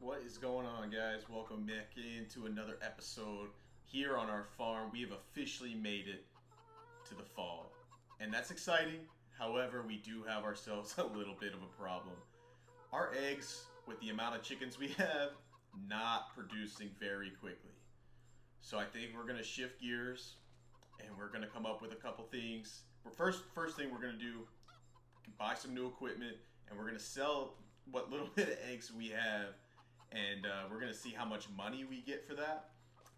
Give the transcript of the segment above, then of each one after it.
What is going on, guys? Welcome back into another episode here on our farm. We have officially made it to the fall, and that's exciting. However, we do have ourselves a little bit of a problem. Our eggs, with the amount of chickens we have, not producing very quickly. So I think we're gonna shift gears, and we're gonna come up with a couple things. First thing we're gonna do, buy some new equipment, and we're gonna sell what little bit of eggs we have, and we're gonna see how much money we get for that.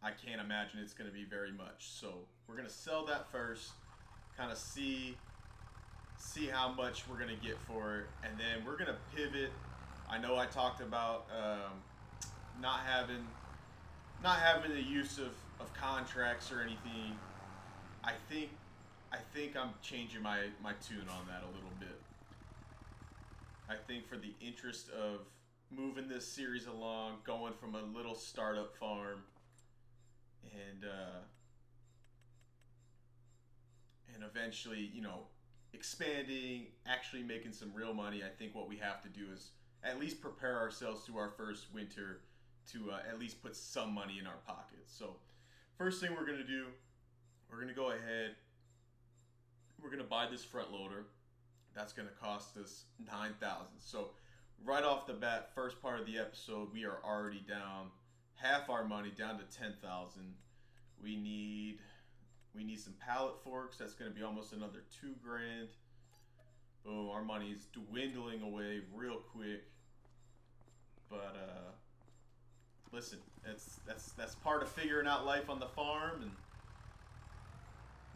I can't imagine it's gonna be very much, so we're gonna sell that first, kind of see how much we're gonna get for it, and then we're gonna pivot. I know I talked about not having the use of contracts or anything. I think I think I'm changing my tune on that a little bit. I think for the interest of moving this series along, going from a little startup farm and eventually, expanding, actually making some real money. I think what we have to do is at least prepare ourselves to our first winter to at least put some money in our pockets. So, first thing we're gonna do, we're gonna go ahead. We're gonna buy this front loader. That's gonna cost us 9,000. So right off the bat, first part of the episode, we are already down half our money, down to 10,000. We need some pallet forks. That's gonna be almost another 2 grand. Boom, our money's dwindling away real quick. But listen, that's part of figuring out life on the farm, and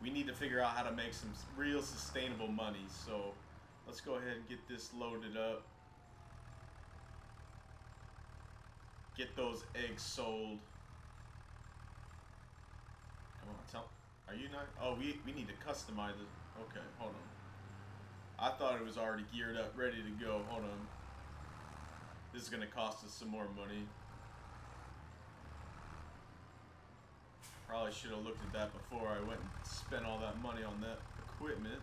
we need to figure out how to make some real sustainable money. So let's go ahead and get this loaded up. Get those eggs sold. Come on, are you not? Oh, we need to customize it. Okay, hold on. I thought it was already geared up, ready to go. Hold on. This is gonna cost us some more money. Probably should have looked at that before I went and spent all that money on that equipment.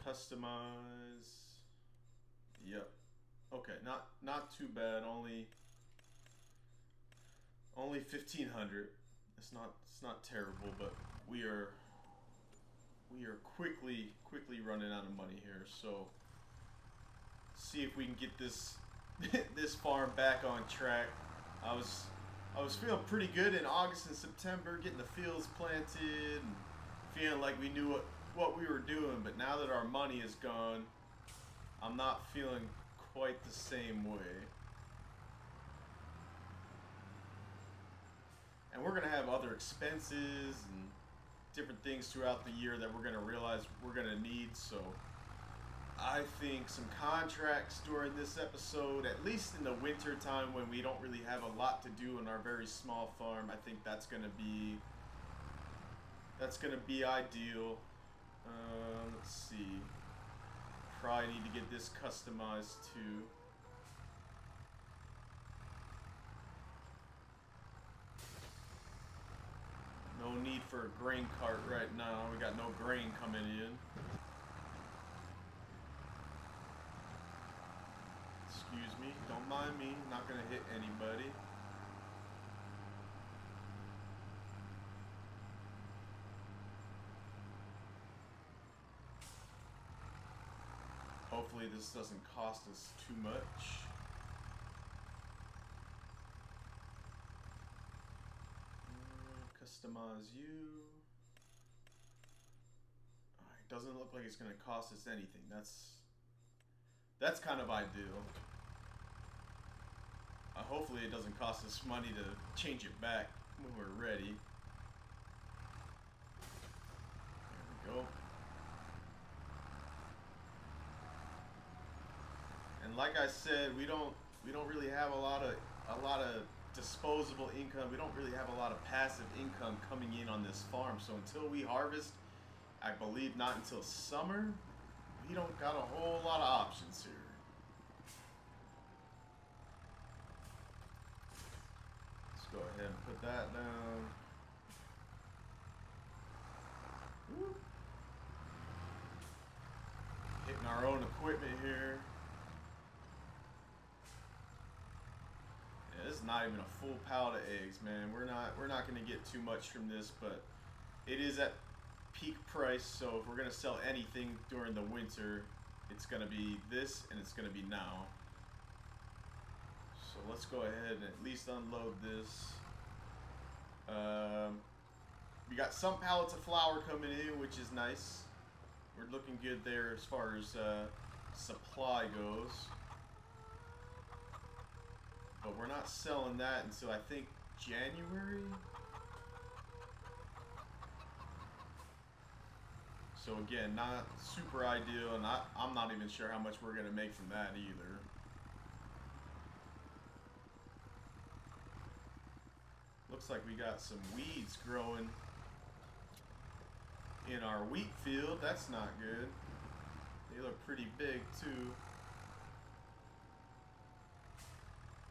Customize. Yep. Okay, not too bad. Only 1,500. It's not terrible, but we are quickly running out of money here. So see if we can get this this farm back on track. I was feeling pretty good in August and September, getting the fields planted and feeling like we knew what we were doing, but now that our money is gone, I'm not feeling quite the same way. And we're going to have other expenses and different things throughout the year that we're going to realize we're going to need, so I think some contracts during this episode, at least in the winter time when we don't really have a lot to do in our very small farm. I think that's gonna be ideal. Let's see. Probably need to get this customized too. No need for a grain cart right now. We got no grain coming in. Excuse me, don't mind me, not gonna hit anybody. Hopefully this doesn't cost us too much. Customize you. Alright, doesn't look like it's gonna cost us anything. That's kind of ideal. Hopefully it doesn't cost us money to change it back when we're ready. There we go. And like I said, we don't really have a lot of disposable income. We don't really have a lot of passive income coming in on this farm. So until we harvest, I believe not until summer, we don't got a whole lot of options here. Go ahead and put that down. Woo. Hitting our own equipment here. not even a full pallet of eggs, man. We're not gonna get too much from this, but it is at peak price, so if we're gonna sell anything during the winter, it's gonna be this and it's gonna be now. So let's go ahead and at least unload this. We got some pallets of flour coming in, which is nice. We're looking good there as far as supply goes. But we're not selling that until I think January. So again, not super ideal, and I'm not even sure how much we're gonna make from that either. Looks like we got some weeds growing in our wheat field. That's not good. They look pretty big too.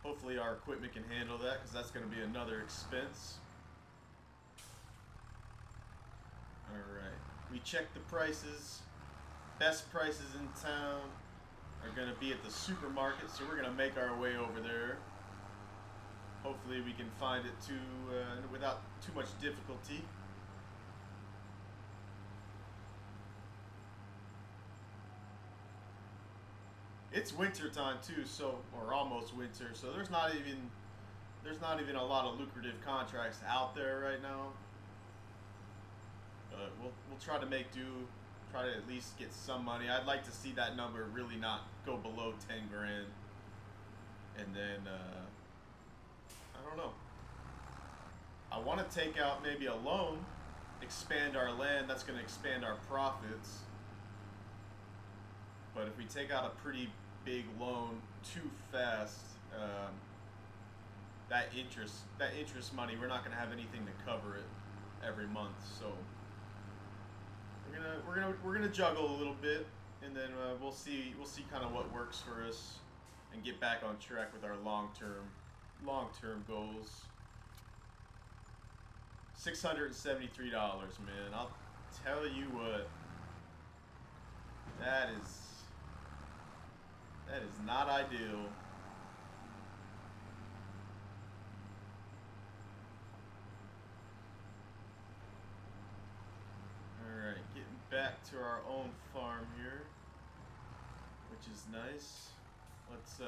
Hopefully our equipment can handle that, because that's going to be another expense. Alright, we checked the prices. Best prices in town are going to be at the supermarket, so we're going to make our way over there. Hopefully we can find it without too much difficulty. It's winter time too, so, or almost winter, so there's not even a lot of lucrative contracts out there right now. But we'll try to make do, try to at least get some money. I'd like to see that number really not go below 10 grand. And then I don't know. I want to take out maybe a loan, expand our land. That's going to expand our profits. But if we take out a pretty big loan too fast, that interest money, we're not going to have anything to cover it every month. So we're gonna juggle a little bit, and then we'll see kind of what works for us, and get back on track with our long-term goals. $673, man. I'll tell you what. That is not ideal. Alright, getting back to our own farm here, which is nice. Let's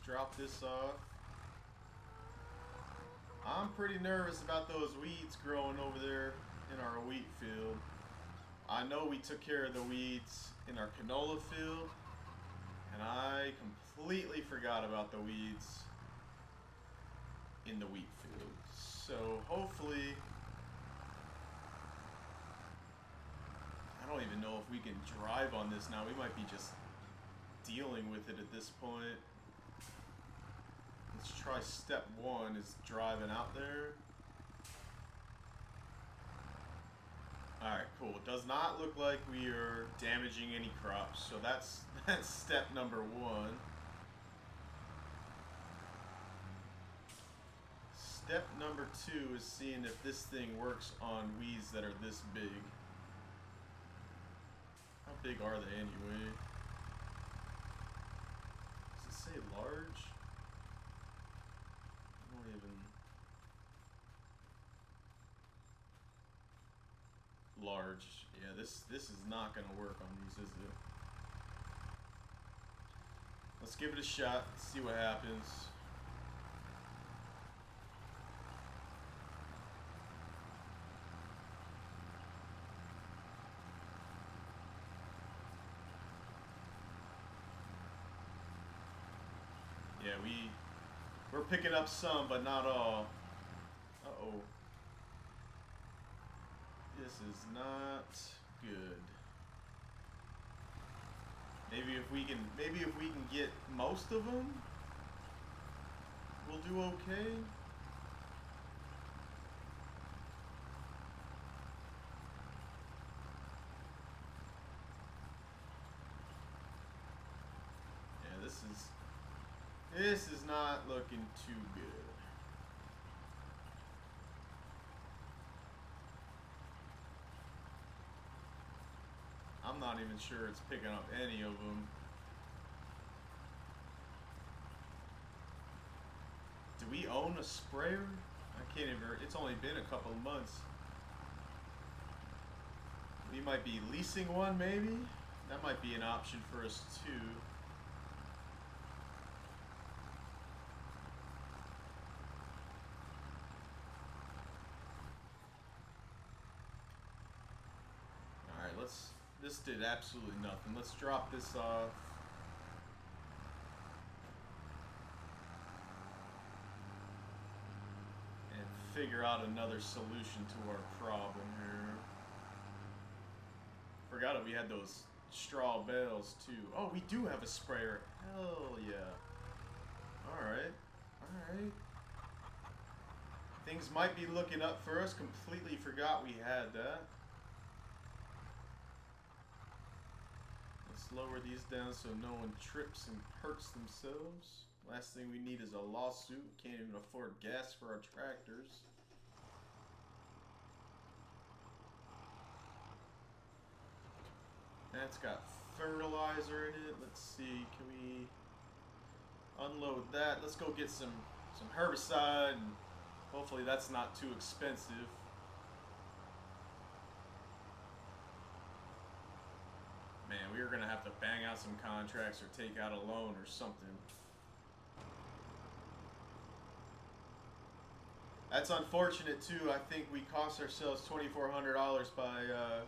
drop this off. I'm pretty nervous about those weeds growing over there in our wheat field. I know we took care of the weeds in our canola field, and I completely forgot about the weeds in the wheat field. So hopefully, I don't even know if we can drive on this now. We might be just dealing with it at this point. Let's try step one, is driving out there. Alright, cool. It does not look like we are damaging any crops, so that's step number one. Step number two is seeing if this thing works on weeds that are this big. How big are they anyway? Does it say large? I don't even... Large. Yeah, this is not gonna work on these, is it? Let's give it a shot, see what happens. Yeah, we're picking up some, but not all. Uh-oh. This is not good. Maybe if we can get most of them, we'll do okay. Yeah, this is not looking too good. I'm not even sure it's picking up any of them. Do we own a sprayer? I can't even. It's only been a couple of months. We might be leasing one, maybe? That might be an option for us, too. Alright, let's... This did absolutely nothing. Let's drop this off. And figure out another solution to our problem here. Forgot that we had those straw bales too. Oh, we do have a sprayer. Hell yeah. Alright. Alright. Things might be looking up for us. Completely forgot we had that. Let's lower these down so no one trips and hurts themselves. Last thing we need is a lawsuit. Can't even afford gas for our tractors. That's got fertilizer in it. Let's see, can we unload that? Let's go get some herbicide, and hopefully that's not too expensive. Man, we are gonna have to bang out some contracts or take out a loan or something. That's unfortunate too. I think we cost ourselves $2,400 by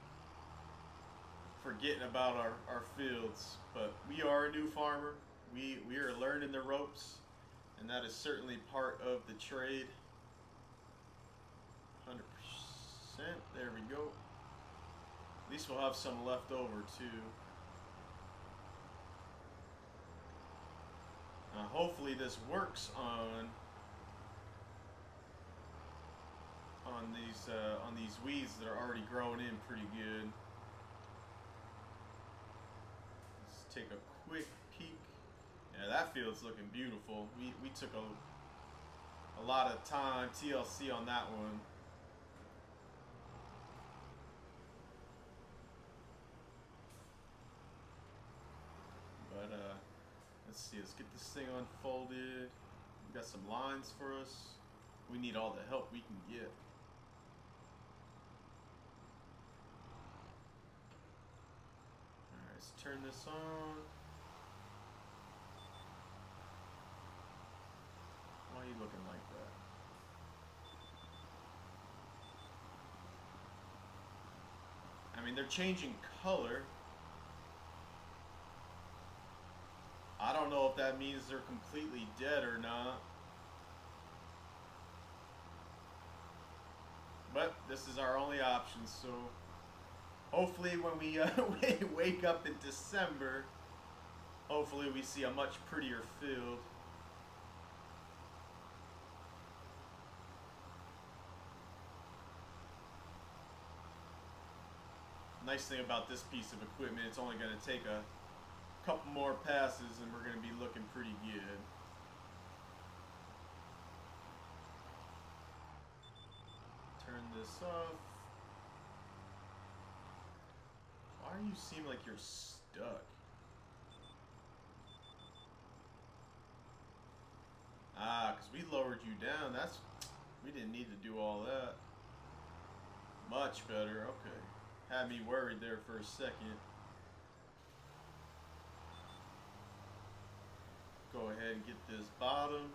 forgetting about our fields, but we are a new farmer. We are learning the ropes, and that is certainly part of the trade. 100%. There we go. At least we'll have some left over too. Hopefully this works on these weeds that are already growing in pretty good. Take a quick peek. Yeah, that field's looking beautiful. We took a lot of time, TLC on that one. But let's see, let's get this thing unfolded. We got some lines for us. We need all the help we can get. Alright, let's turn this on. Why are you looking like that? I mean, they're changing color. I don't know if that means they're completely dead or not. But this is our only option, so hopefully when we wake up in December, hopefully we see a much prettier field. Nice thing about this piece of equipment, it's only going to take a couple more passes and we're going to be looking pretty good. Turn this off. Why do you seem like you're stuck? Ah, because we lowered you down. We didn't need to do all that. Much better, okay. Had me worried there for a second. Go ahead and get this bottom.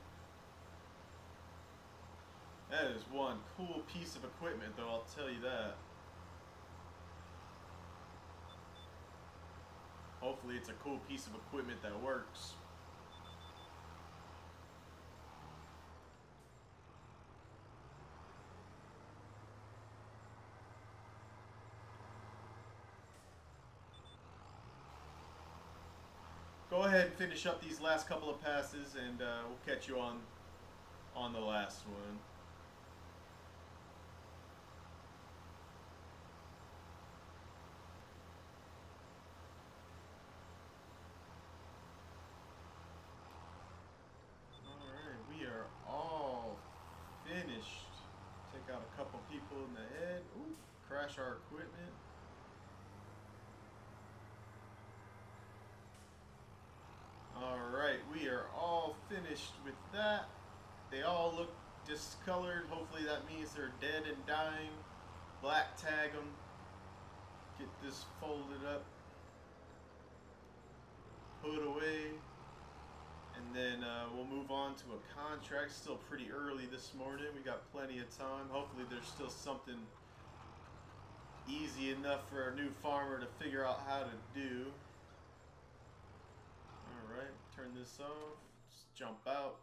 That is one cool piece of equipment, though, I'll tell you that. Hopefully it's a cool piece of equipment that works. Go ahead and finish up these last couple of passes, and we'll catch you on the last one. Alright, we are all finished. Take out a couple people in the head. Ooh, crash our equipment. Alright, we are all finished with that. They all look discolored. Hopefully that means they're dead and dying. Black tag them. Get this folded up. Put away. And then we'll move on to a contract. Still pretty early this morning. We got plenty of time. Hopefully there's still something easy enough for a new farmer to figure out how to do. Alright, turn this off. Just jump out.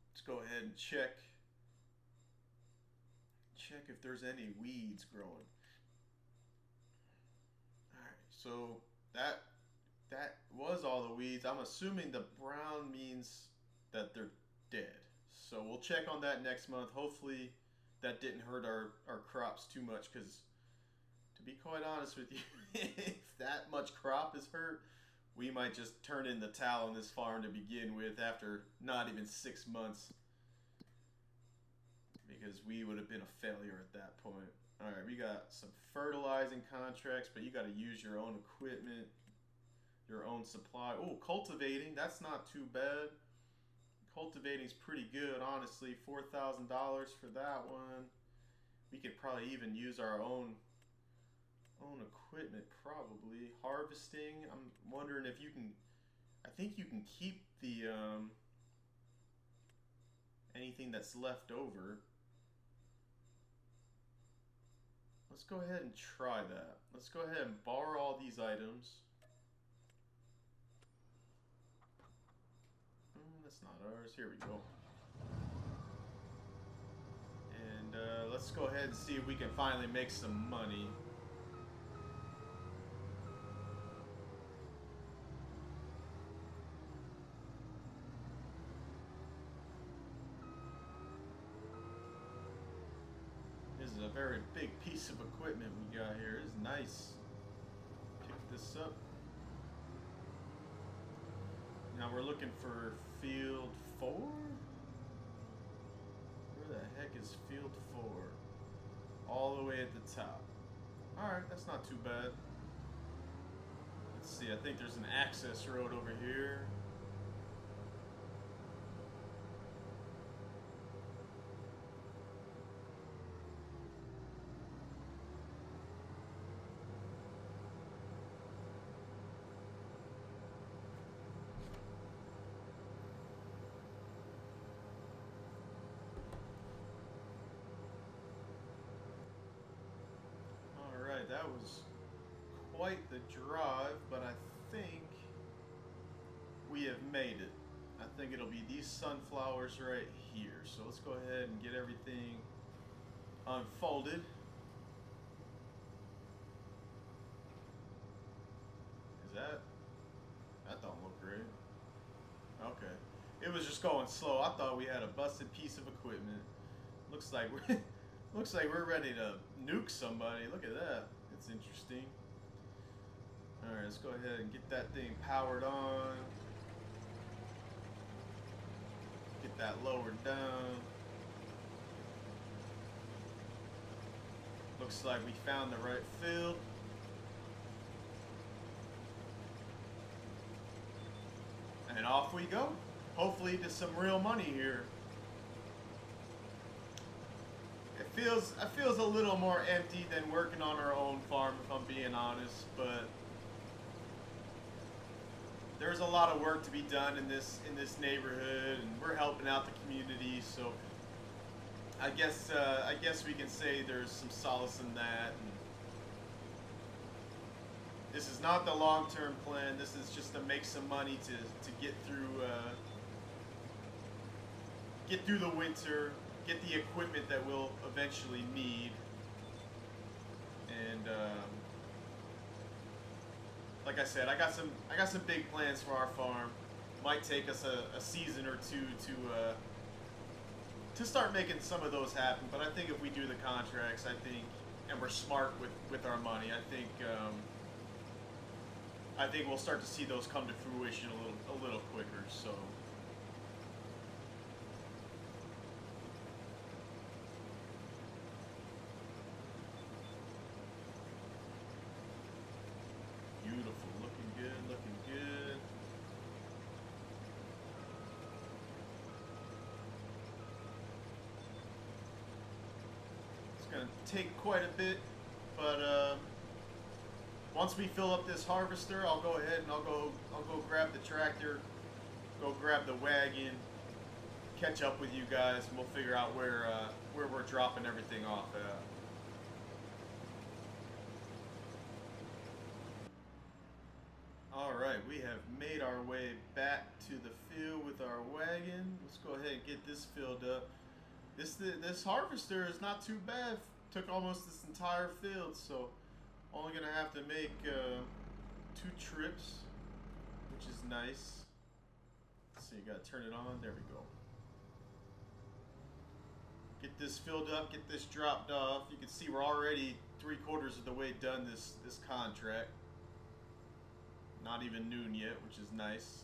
Let's go ahead and check if there's any weeds growing. Alright, so that was all the weeds. I'm assuming the brown means that they're dead. So we'll check on that next month. Hopefully that didn't hurt our crops too much, because to be quite honest with you, if that much crop is hurt, we might just turn in the towel on this farm to begin with after not even 6 months, because we would have been a failure at that point. Alright, we got some fertilizing contracts, but you got to use your own equipment, your own supply. Oh, cultivating, that's not too bad. Cultivating's pretty good, honestly. $4,000 for that one. We could probably even use our own equipment, probably. Harvesting, I'm wondering if you can, I think you can keep the anything that's left over. Let's go ahead and try that. Let's go ahead and borrow all these items. That's not ours. Here we go. And let's go ahead and see if we can finally make some money. This is a very big piece of equipment we got here. It's nice. Pick this up. Now we're looking for field 4? Where the heck is field 4? All the way at the top. Alright, that's not too bad. Let's see, I think there's an access road over here. That was quite the drive, but I think we have made it. I think it'll be these sunflowers right here. So let's go ahead and get everything unfolded. Is that don't look great. Okay. It was just going slow. I thought we had a busted piece of equipment. Looks like we're ready to nuke somebody. Look at that. It's interesting. Alright, let's go ahead and get that thing powered on. Get that lowered down. Looks like we found the right field. And off we go. Hopefully to some real money here. It feels a little more empty than working on our own farm, if I'm being honest, but there's a lot of work to be done in this neighborhood, and we're helping out the community, so I guess we can say there's some solace in that. And this is not the long-term plan. This is just to make some money to get through the winter. Get the equipment that we'll eventually need, and like I said, I got some big plans for our farm. Might take us a season or two to start making some of those happen. But I think if we do the contracts, and we're smart with our money, I think we'll start to see those come to fruition a little quicker. So. Beautiful, looking good, looking good. gonna take quite a bit, but once we fill up this harvester, I'll go ahead and I'll go grab the tractor, go grab the wagon, catch up with you guys, and we'll figure out where we're dropping everything off at. Alright, we have made our way back to the field with our wagon. Let's go ahead and get this filled up. This harvester is not too bad. Took almost this entire field, so only gonna have to make 2 trips, which is nice. So you gotta turn it on. There we go. Get this filled up, get this dropped off. You can see we're already 3/4 of the way done this contract. Not even noon yet, which is nice.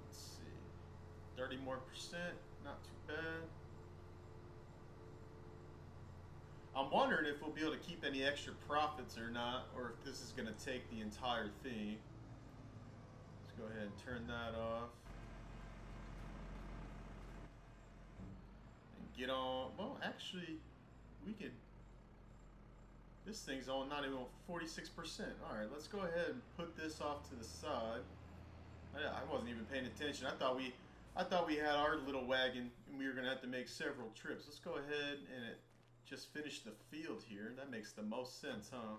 Let's see. 30 more percent, not too bad. I'm wondering if we'll be able to keep any extra profits or not, or if this is going to take the entire thing. Let's go ahead and turn that off. Get on. Well, actually, we could. This thing's on not even 46%. All right, let's go ahead and put this off to the side. I wasn't even paying attention. I thought we had our little wagon and we were gonna have to make several trips. Let's go ahead and just finish the field here. That makes the most sense, huh?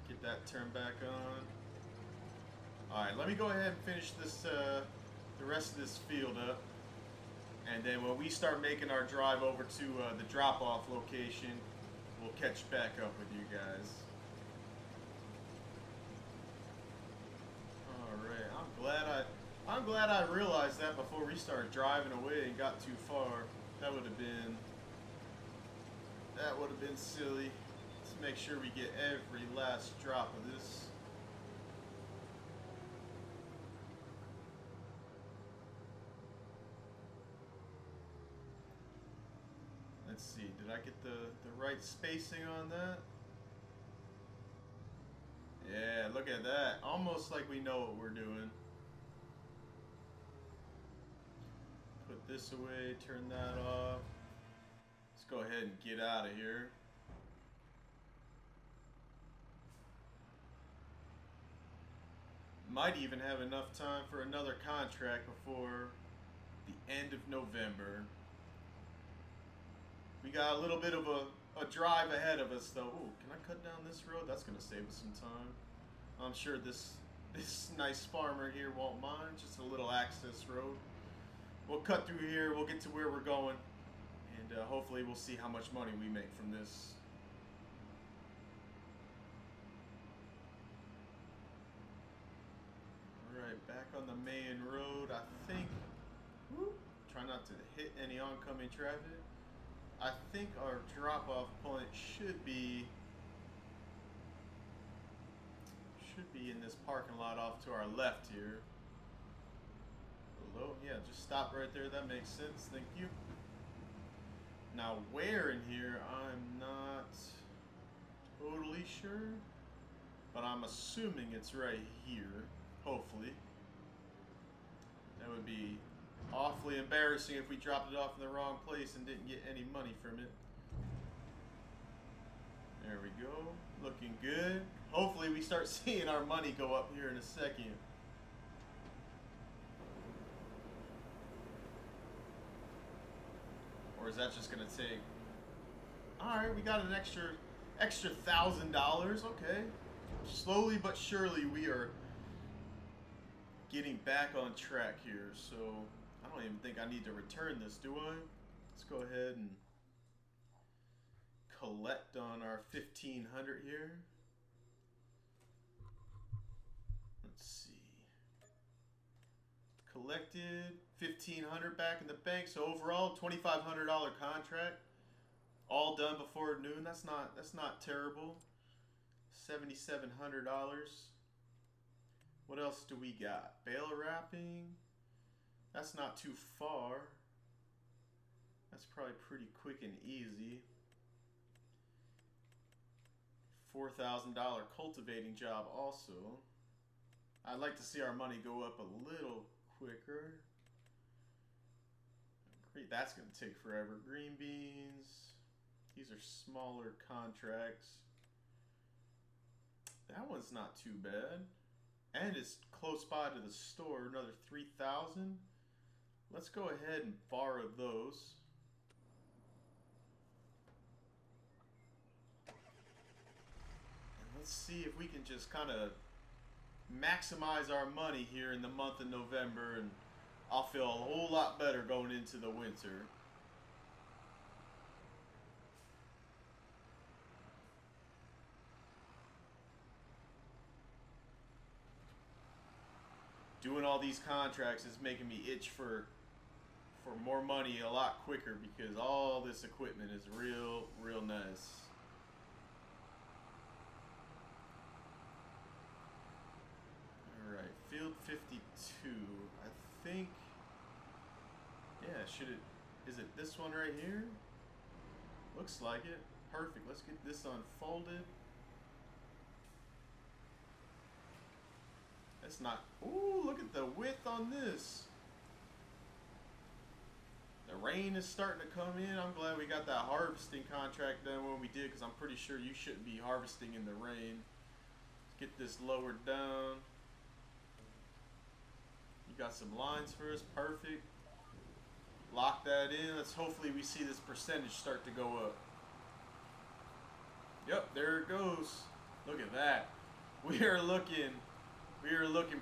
Get that turned back on. All right, let me go ahead and finish this the rest of this field up. And then when we start making our drive over to the drop-off location, we'll catch back up with you guys. All right, I'm glad I realized that before we started driving away and got too far. That would have been silly. Let's make sure we get every last drop of this. Let's see, did I get the right spacing on that? Yeah, look at that. Almost like we know what we're doing. Put this away, turn that off. Let's go ahead and get out of here. Might even have enough time for another contract before the end of November. We got a little bit of a drive ahead of us, though. Ooh, can I cut down this road? That's gonna save us some time. I'm sure this nice farmer here won't mind. Just a little access road. We'll cut through here. We'll get to where we're going, and hopefully we'll see how much money we make from this. All right, back on the main road. I think. Whoop, try not to hit any oncoming traffic. I think our drop-off point should be in this parking lot off to our left here. Hello? Yeah, just stop right there. That makes sense. Thank you. Now, where in here, I'm not totally sure, but I'm assuming it's right here, hopefully. That would be awfully embarrassing if we dropped it off in the wrong place and didn't get any money from it. There we go. Looking good. Hopefully we start seeing our money go up here in a second. Or is that just gonna take... Alright, we got an extra $1,000. Okay. Slowly but surely we are getting back on track here, so I don't even think I need to return this, do I? Let's go ahead and collect on our 1,500 here. Let's see. Collected 1,500 back in the bank, so overall $2,500 contract, all done before noon. That's not terrible. $7,700. What else do we got? Bale wrapping. That's not too far. That's probably pretty quick and easy. $4,000 cultivating job also. I'd like to see our money go up a little quicker. Great, that's going to take forever. Green beans. These are smaller contracts. That one's not too bad. And it's close by to the store. Another 3,000. Let's go ahead and borrow those. And let's see if we can just kind of maximize our money here in the month of November, and I'll feel a whole lot better going into the winter. Doing all these contracts is making me itch for more money a lot quicker, because all this equipment is real nice. Alright, field 52. I think, yeah, is it this one right here? Looks like it. Perfect. Let's get this unfolded. That's not, ooh, look at the width on this. The rain is starting to come in. I'm glad we got that harvesting contract done when we did, because I'm pretty sure you shouldn't be harvesting in the rain. Let's get this lowered down. You got some lines for us. Perfect. Lock that in. Let's hopefully we see this percentage start to go up. Yep, there it goes. Look at that. We are looking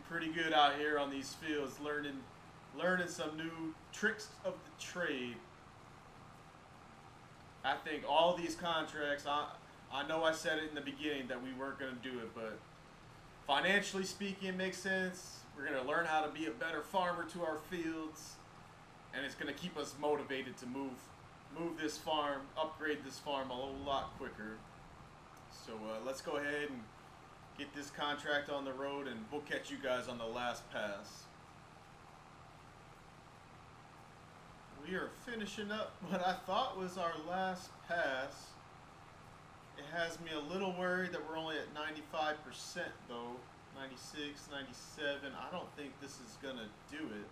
pretty good out here on these fields, learning some new tricks of the trade. I think all these contracts, I know I said it in the beginning that we weren't going to do it, but financially speaking, it makes sense. We're going to learn how to be a better farmer to our fields, and it's going to keep us motivated to move this farm, upgrade this farm a whole lot quicker. So let's go ahead and get this contract on the road, and we'll catch you guys on the last pass. We are finishing up what I thought was our last pass. It has me a little worried that we're only at 95% though. 96, 97. I don't think this is gonna do it.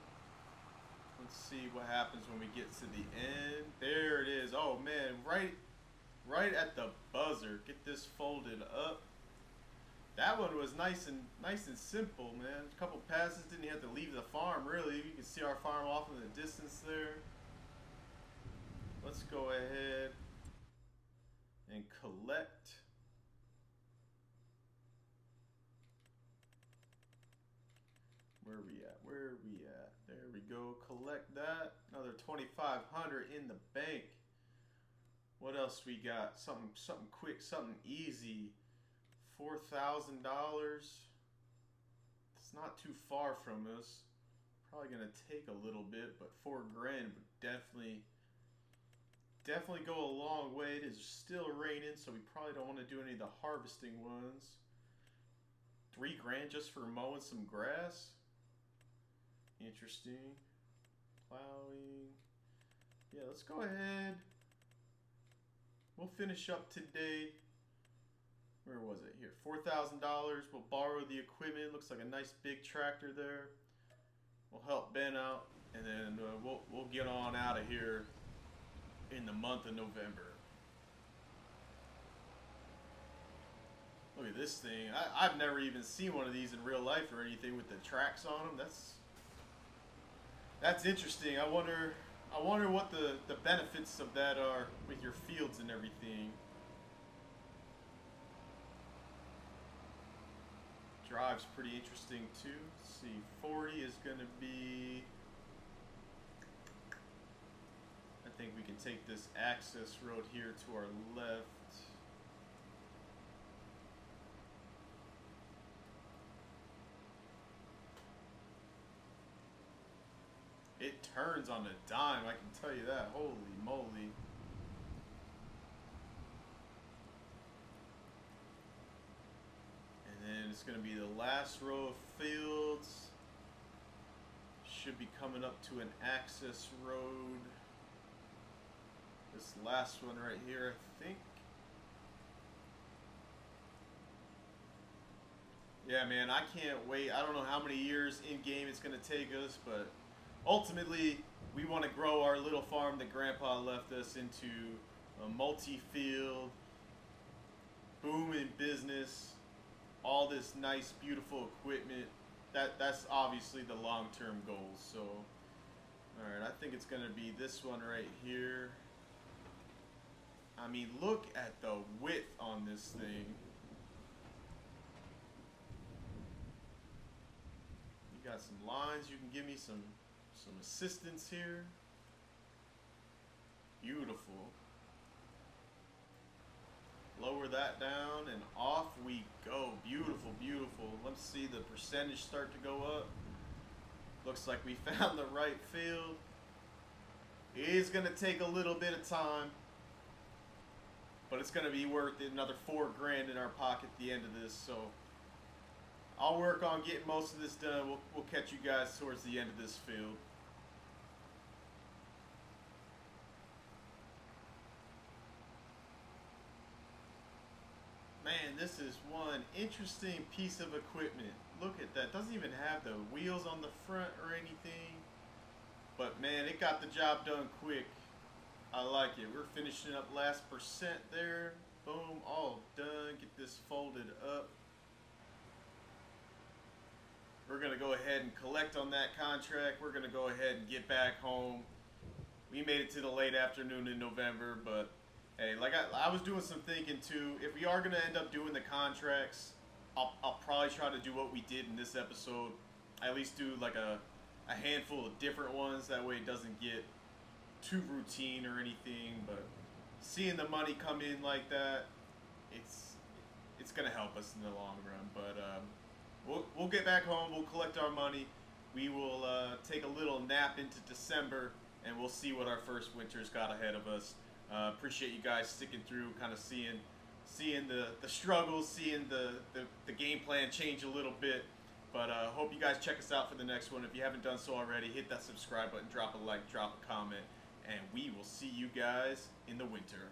Let's see what happens when we get to the end. There it is. Oh man, right at the buzzer. Get this folded up. That one was nice and simple, man. A couple passes, didn't have to leave the farm really. You can see our farm off in the distance there. Let's go ahead and collect. Where are we at? There we go. Collect that. Another 2,500 in the bank. What else we got? Something quick, something easy. $4,000. It's not too far from us. Probably gonna take a little bit, but $4 grand would definitely go a long way. It is still raining, so we probably don't want to do any of the harvesting ones. $3 grand just for mowing some grass. Interesting. Plowing. Yeah, let's go ahead. We'll finish up today. Where was it? Here, $4,000. We'll borrow the equipment. Looks like a nice big tractor there. We'll help Ben out, and then we'll get on out of here in the month of November. Look at this thing. I've never even seen one of these in real life or anything with the tracks on them. That's interesting. I wonder what the benefits of that are with your fields and everything. Drive's pretty interesting too. Let's see, 40 is going to be, I think we can take this access road here to our left. It turns on a dime, I can tell you that. Holy moly. And then it's going to be the last row of fields. Should be coming up to an access road. This last one right here, I think. Yeah, man, I can't wait. I don't know how many years in game it's gonna take us, but ultimately, we want to grow our little farm that Grandpa left us into a multi-field, booming business. All this nice, beautiful equipment. That's obviously the long-term goal. So, all right, I think it's gonna be this one right here. I mean, look at the width on this thing. You got some lines. You can give me some assistance here. Beautiful. Lower that down and off we go. Beautiful, beautiful. Let's see the percentage start to go up. Looks like we found the right field. It is going to take a little bit of time, but it's going to be worth it. Another $4 grand in our pocket at the end of this. So I'll work on getting most of this done. We'll catch you guys towards the end of this field. Man, this is one interesting piece of equipment. Look at that. Doesn't even have the wheels on the front or anything. But man, it got the job done quick. I like it. We're finishing up last percent there. Boom, all done. Get this folded up. We're going to go ahead and collect on that contract. We're going to go ahead and get back home. We made it to the late afternoon in November, but hey, like I was doing some thinking too. If we are going to end up doing the contracts, I'll probably try to do what we did in this episode. I at least do like a handful of different ones. That way it doesn't get too routine or anything. But seeing the money come in like that, it's going to help us in the long run. But we'll get back home. We'll collect our money. We will take a little nap into December, and we'll see what our first winter's got ahead of us. Appreciate you guys sticking through, kind of seeing the struggles, seeing the game plan change a little bit. But hope you guys check us out for the next one. If you haven't done so already, hit that subscribe button, drop a like, drop a comment, and we will see you guys in the winter.